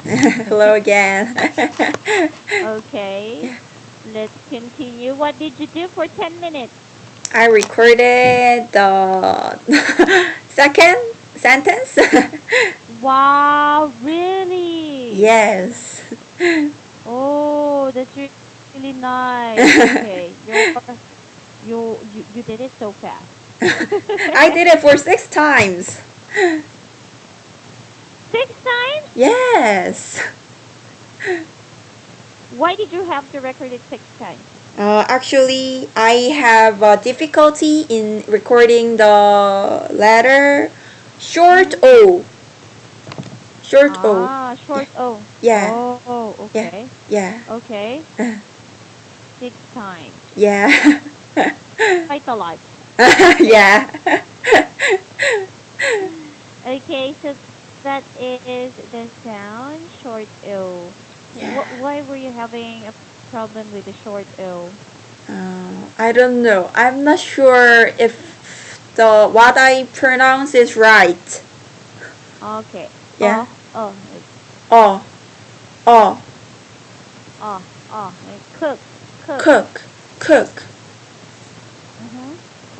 Hello again. Okay, Yeah. let's continue. What did you do for 10 minutes? I recorded the second sentence. Wow, really? Yes. Oh, that's really nice. Okay, you did it so fast. I did it for 6 times. 6 times? Yes. Why did you have to record it 6 times? Actually, I have difficulty in recording the letter short Mm-hmm. O. Short O. Ah, Yeah. short O. Yeah. Oh, Yeah. okay. Yeah. Okay. Uh, 6 times. yeah. Quite a lot. Okay. yeah. Okay, so that is the sound short O. yeah. Why were you having a problem with the short O? I don't know. I'm not sure if the what I pronounce is right. Okay. Yeah. Like, Oh. Oh. like cook, cook. Cook. Cook. Mm-hmm.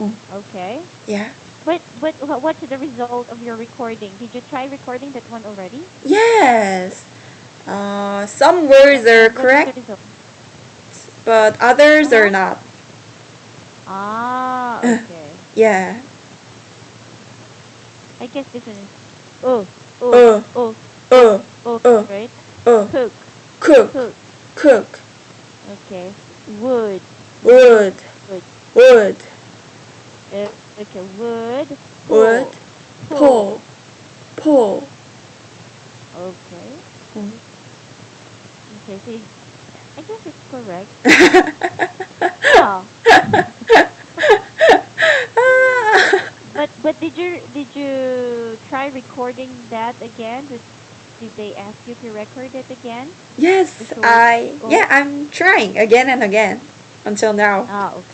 Mm, Okay. yeah. But what's the result of your recording? Did you try recording that one already? Yes. Some words are And what is the correct, result? but others are Uh-huh. not. Ah, Uh, okay. yeah. I guess this one is oh, oh, Uh. oh, Uh. oh, oh, Uh. right? Uh. Cook, Cook. cook. Cook. Okay. Wood, Wood. wood, wood. Wood. Okay, wood. Wood. Pull, Pull. pull. Pull. Okay. Mm. Okay, so I guess it's correct. Yeah. But did you try recording that again? Did they ask you to record it again? The yes, short O? I'm trying again and again until now. Ah, okay.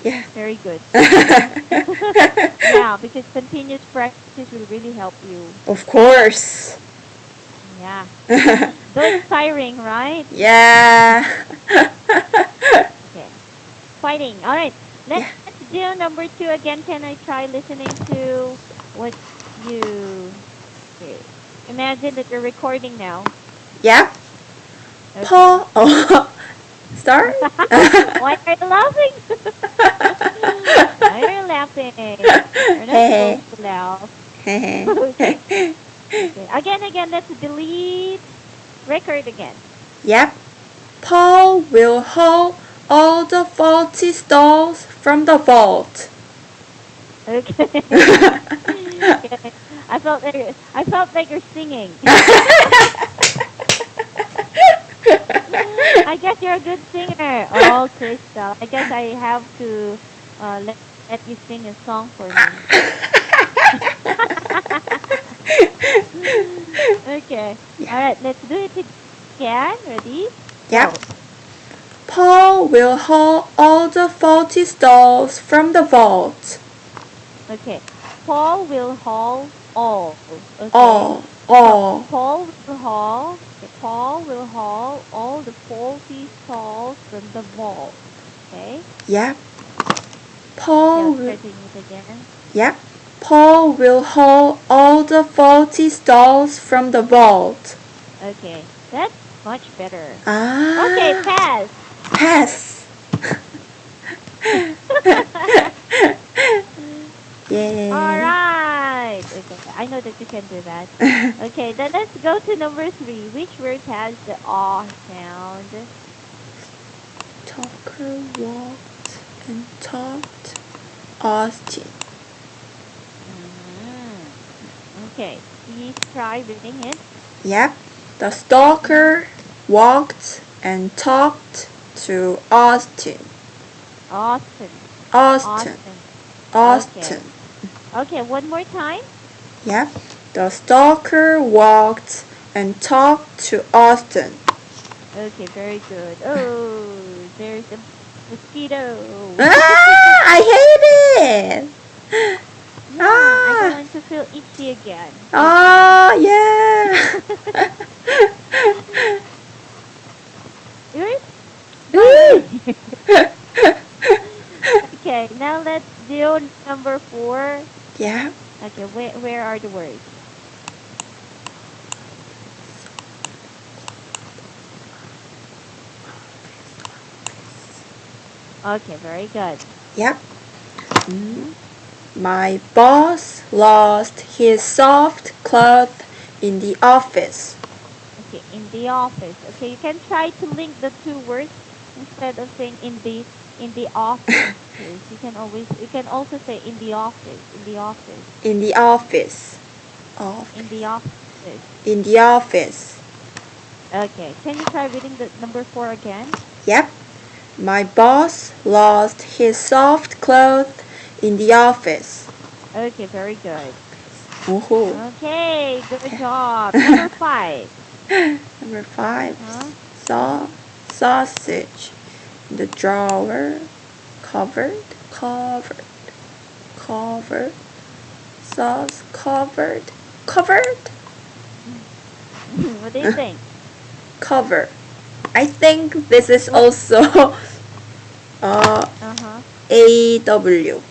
Yeah. Very good. Yeah, because continuous practice will really help you. of course. Yeah. Though it's tiring, right? yeah. Okay. Fighting. All right. yeah. Let's do number two again. Can I try listening to what you okay. Imagine that you're recording now. Yeah. Okay. Paul. Oh. Start. Why are you laughing? Why are you laughing? You're not hey. supposed to laugh. Okay. Hey. Okay. Again. Let's delete record again. yep. Paul will haul all the faulty stalls from the vault. Okay. Okay. I felt like you're singing. I guess you're a good singer. Oh, Crystal. I guess I have to let you sing a song for me. Okay. All right. Let's do it again. Ready? yep. Go. Paul will haul all the faulty stalls from the vault. Okay. Paul will haul all. Okay. All. All. Paul will haul all the faulty stalls from the vault. Okay. Yep. Okay, Paul I'm will, starting it again. yep. Paul will haul all the faulty stalls from the vault. Okay. That's much better. Okay, Ah. pass. Pass. All Yay. right. Okay, I know that you can do that. Okay, then let's go to number three. Which word has the ah sound? Tucker walked and talked Austin. Mm-hmm. Okay, please try reading it. Yep. The stalker walked and talked to Austin. Austin. Austin. Austin. Austin. Okay. Okay, one more time. Yep. The stalker walked and talked to Austin. Okay, very good. Oh, there's a mosquito. I hate it. Yeah, I don't Ah. want to feel itchy again. Okay. Oh, yeah. do number 4? Yeah. Okay, where are the words? Okay, very good. Yep. Hmm. My boss lost his soft cloth in the office. Okay, in the office. Okay, you can try to link the two words instead of saying in the office. You can also say in the office, in the office, In the office. in the Office. office. In the office. Okay, can you try reading the number 4 again? Yep. My boss lost his soft cloth in the office. Okay, very good. Woohoo. Okay, good job. Number 5. Number 5. Uh-huh. Sausage. The drawer. Covered. Covered. Covered. Sauce. Covered. Covered. What do you think? Cover. I think this is What? also uh, Uh-huh. AW.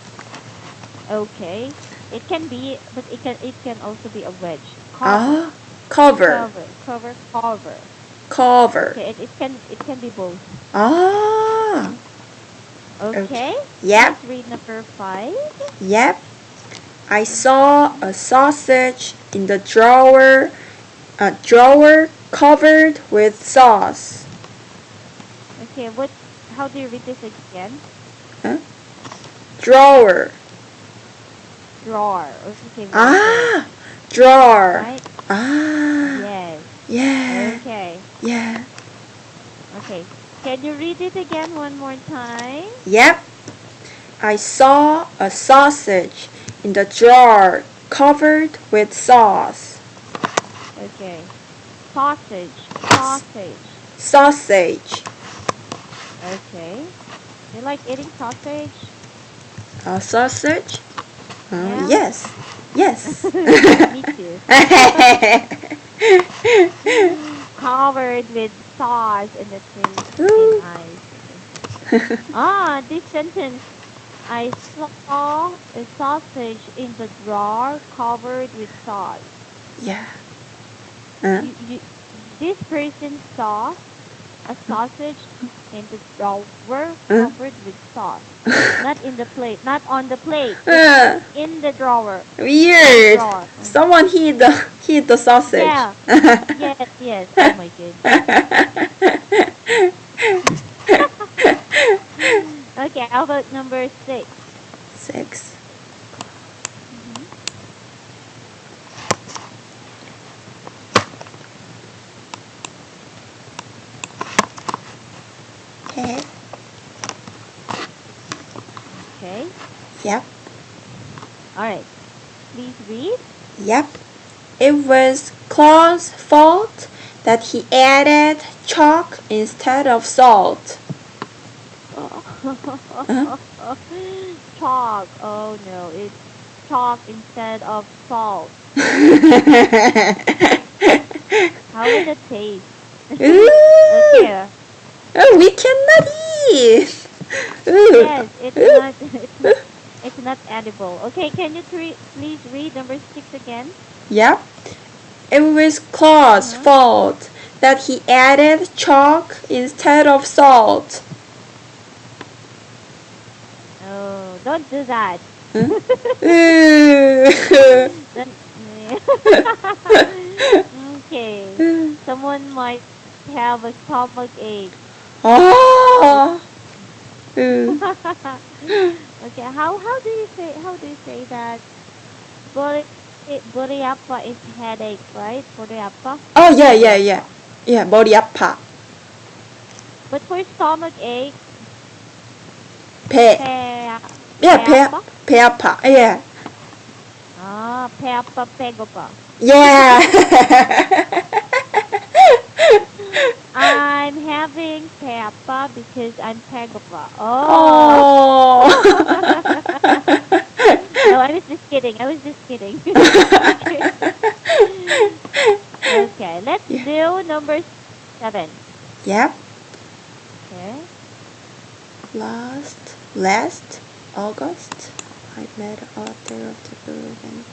Okay. It can be, but it can also be a wedge. Cover. Ah, cover. Cover. Cover. Okay, it can be both. Ah, okay. Okay. Yep, Please read number 5. yep. I saw a sausage in the drawer, a drawer covered with sauce. Okay, how do you read this again? Huh? Drawer. Drawer. Okay, very good. Ah, drawer. Right? Ah, Yes. yeah, Okay. yeah. Okay. Can you read it again one more time? Yep. I saw a sausage in the drawer covered with sauce. Okay. Sausage. Sausage. Okay. You like eating sausage? A sausage? Yeah. Yes. Yes. Me too. Covered with sauce, and that's really Ooh. nice. Okay. This sentence. I saw a sausage in the drawer covered with sauce. Yeah. Uh, You this person saw a sausage in the drawer uh, covered with sauce. Not in the plate, not on the plate, just uh, in the drawer. In the weird. drawer. Someone hid the sausage. Yeah. Yes. Oh my goodness. Okay, how about number 6? 6. Mm-hmm. Okay. Okay. Yep. All right. Please read. Yep. It was Claude's fault that he added chalk instead of salt. Huh? Chalk. Oh no, it's chalk instead of salt. How would it taste? Ooh, Okay. oh, we cannot eat. Ooh, Yes, it's ooh, not. ooh. It's not edible. Okay, can you please read number 6 again? Yep. It was Claude's Uh-huh. fault that he added chalk instead of salt. Oh, don't do that. Huh? Ooh. Don't, okay. Someone might have a stomach ache. It, Oh. Ooh. okay, how do you say that? Bori Boriappa is headache, right? Boriappa? Oh, yeah, yeah, yeah. Boriappa. Yeah, boriappa. But for stomach ache, Pe. pe Yeah, peappa? peapa. Yeah. Peappa pegopa. Yeah. I'm having peappa because I'm pegopa. Oh. Oh. No, I was just kidding. Okay. Okay, let's Yeah. do number 7. Yep. Okay. Last August. I met the author of the book and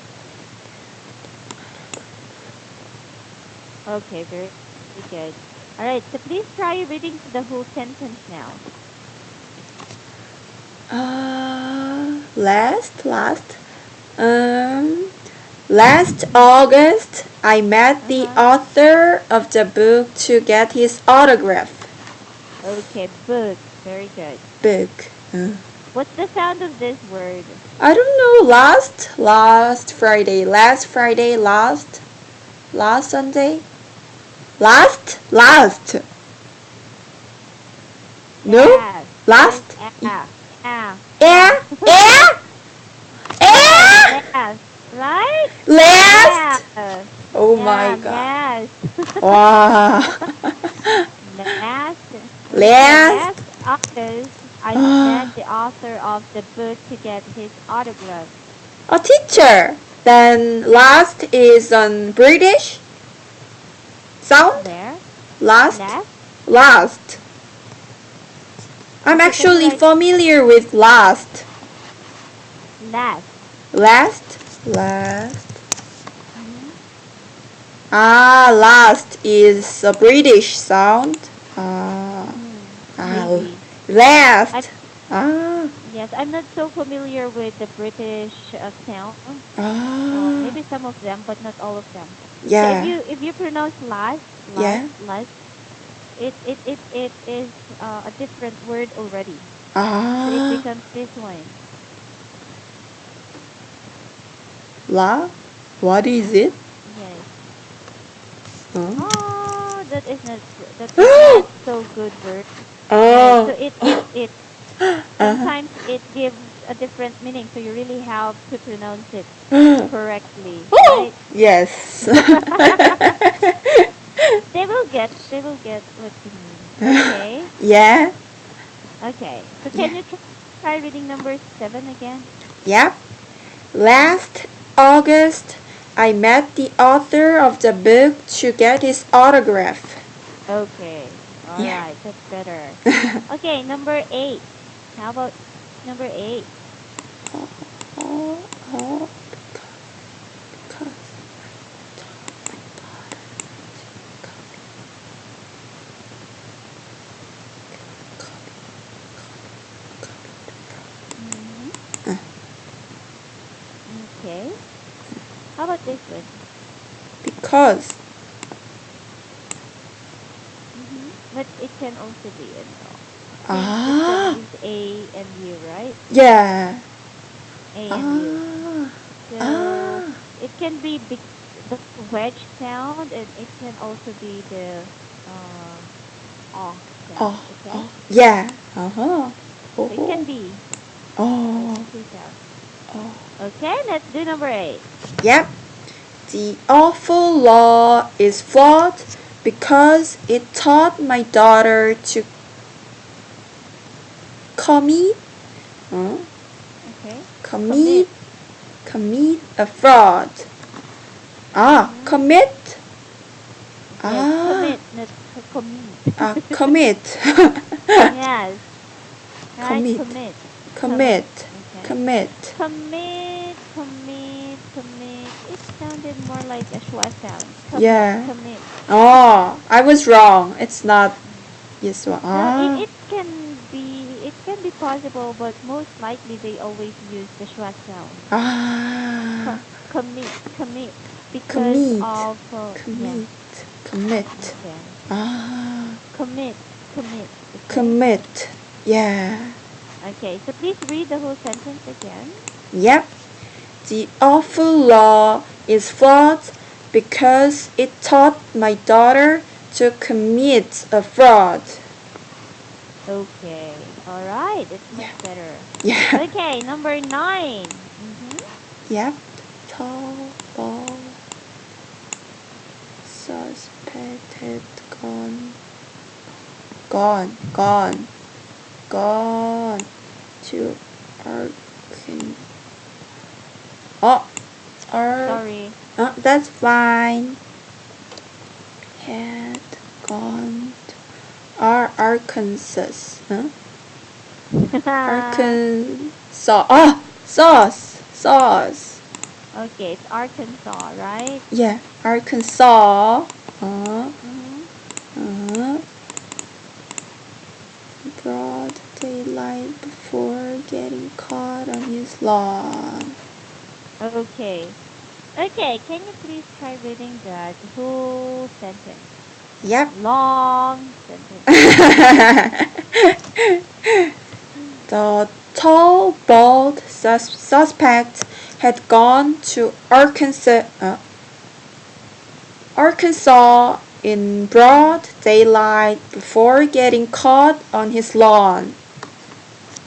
Okay, very good. All right, so please try reading the whole sentence now. last last August I met the Uh-huh. author of the book to get his autograph. Okay, book. Very good. Book. What's the sound of this word? I don't know. Last Friday, last Sunday, last. No, Yes. That is last. ah. Ah. Ah. Yeah, yeah, Yes, yeah. last. Right? Last. Yes. Oh my Yeah, god. last. Wow. Last. Okay, Last. last August, I met the author of the book to get his autograph. A teacher. Then last is on British sound. There. Last. Last. Last. I'm Okay, can you actually write familiar with last. last? Last. Last. Mm-hmm. Last is a British sound. Ah, Maybe. I last. Ah, Yes, I'm not so familiar with the British sound. ah, Maybe some of them, but not all of them. So yeah, if you pronounce yeah. last, it is a different word already. So it Ah, becomes this one. la. What is it? Yes. Huh? Oh, that is not so good word. Yes. So Oh. it Uh-huh. sometimes it gives a different meaning. So you really have to pronounce it correctly, Oh, right? yes. They will get what you mean. Okay. Yeah, Okay. So yeah, can you try reading number 7 again? yeah. Mm-hmm. Last August, I met the author of the book to get his autograph. Okay. All Yeah. right. That's better. Okay. Number 8. How about number 8? Oh, oh, because Mm-hmm. uh, Okay. How about this one? because Mm-hmm. But it can also be since the sound ah is A and U, right? yeah A and U. ah So ah it can be the wedge sound, and it can also be the uh sound. oh Okay, oh yeah uh-huh so it oh can be those oh two sounds. oh Okay, let's do number 8. yep. The awful law is flawed because it taught my daughter to commit huh? Okay, commit commit. commit a fraud. Mm-hmm. Commit. Yes, Ah, commit, not commit. commit. Yes, right. commit. Commit, commit. Commit. Okay, Commit. commit. It sounded more like a schwa sound. Yeah. Commit. Oh, I was wrong. It's not. Yes. No, it can be possible, but most likely they always use the schwa sound. Ah. Commit because Commit. of yeah. Commit. Commit. Okay. Ah. Commit, commit. Okay. Commit. Yeah. Okay. So please read the whole sentence again. Yep. The awful law is flawed because it taught my daughter to commit a fraud. Okay. All right. It's much Yeah. better. Yeah. Okay. Number 9. Mhm. Yep. Tall ball suspected gone gone to Arkin. Oh, Ar. Sorry. That's fine. Had gone. Arkansas. Huh? Arkansas. Sauce. Okay, it's Arkansas, right? Yeah, Arkansas. Uh, Mm-hmm. uh, broad daylight before getting caught on his lawn. Okay. Okay, can you please try reading that whole sentence? Yep. Long sentence. The tall, bald suspect had gone to Arkansas in broad daylight before getting caught on his lawn.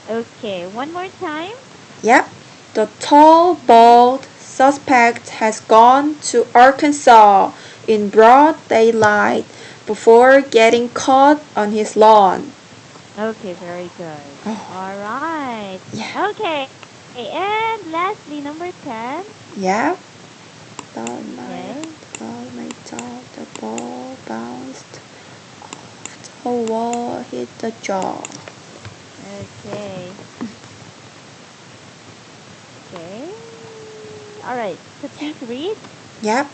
Okay, one more time. Yep. The tall, bald suspect has gone to Arkansas in broad daylight before getting caught on his lawn. Okay, very good. Oh, All right. yeah. Okay, and lastly, number 10. Yep. Okay. Thought my dog, the ball bounced off the wall, hit the jaw. Okay. Okay. All right. So please read. Yep.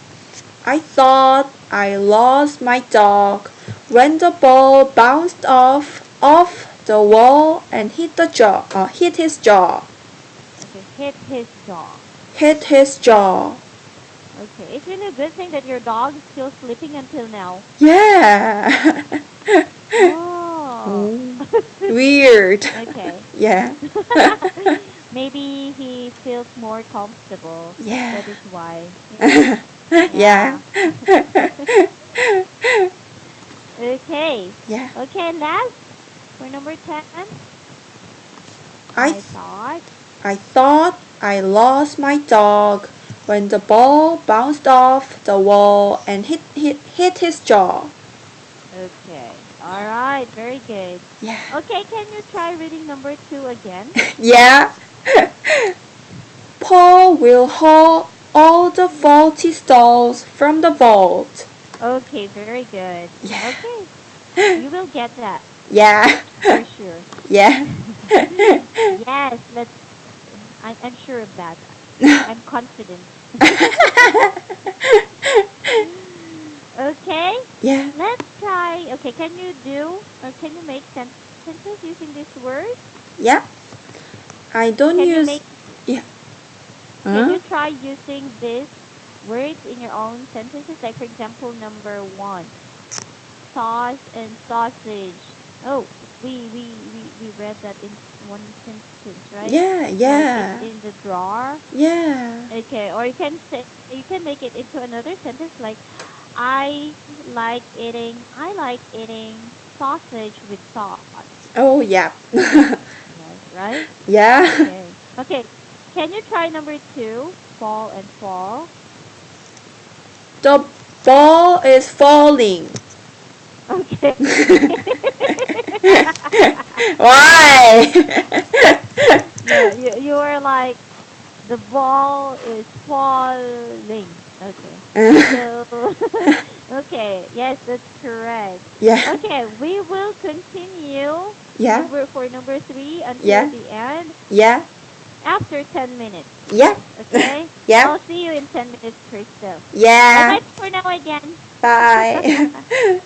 I thought I lost my dog when the ball bounced off the wall and hit his jaw. Okay, hit his jaw. Hit his jaw. Okay, it's really a good thing that your dog is still sleeping until now. Yeah. Oh. Mm, weird. Okay. Yeah. Maybe he feels more comfortable. Yeah. That is why. Yeah. Yeah. Okay. Yeah. Okay, last for number 10. I I thought. I thought I lost my dog when the ball bounced off the wall and hit his jaw. Okay. All right. Very good. Yeah. Okay, can you try reading number 2 again? Yeah. Paul will haul all the faulty stalls from the vault. Okay, very good. Yeah. Okay. You will get that Yeah. for sure. Yeah. Yes, I'm sure of that. I'm confident. Okay, Yeah. let's try. Okay, can you do or can you make sentences using this word? Yeah. I don't Can you use. make? Yeah. Can Huh? you try using these words in your own sentences? Like for example, number 1, sauce and sausage. Oh, we read that in one sentence, right? Yeah. Like it's Yeah. in the drawer. Yeah. Okay, or you can make it into another sentence like I like eating sausage with sauce. Oh yeah. Yes, right? Yeah. Okay. Okay. Can you try number 2? Fall and fall. The ball is falling. Okay. Why? No, you are like the ball is falling. Okay. So okay, yes, that's correct. Yeah. Okay, we will continue Yeah. number 3 until Yeah. the end Yeah. after 10 minutes. Yeah. Okay? Yeah. I'll see you in 10 minutes, Crystal. Bye Yeah. bye for now again. Bye.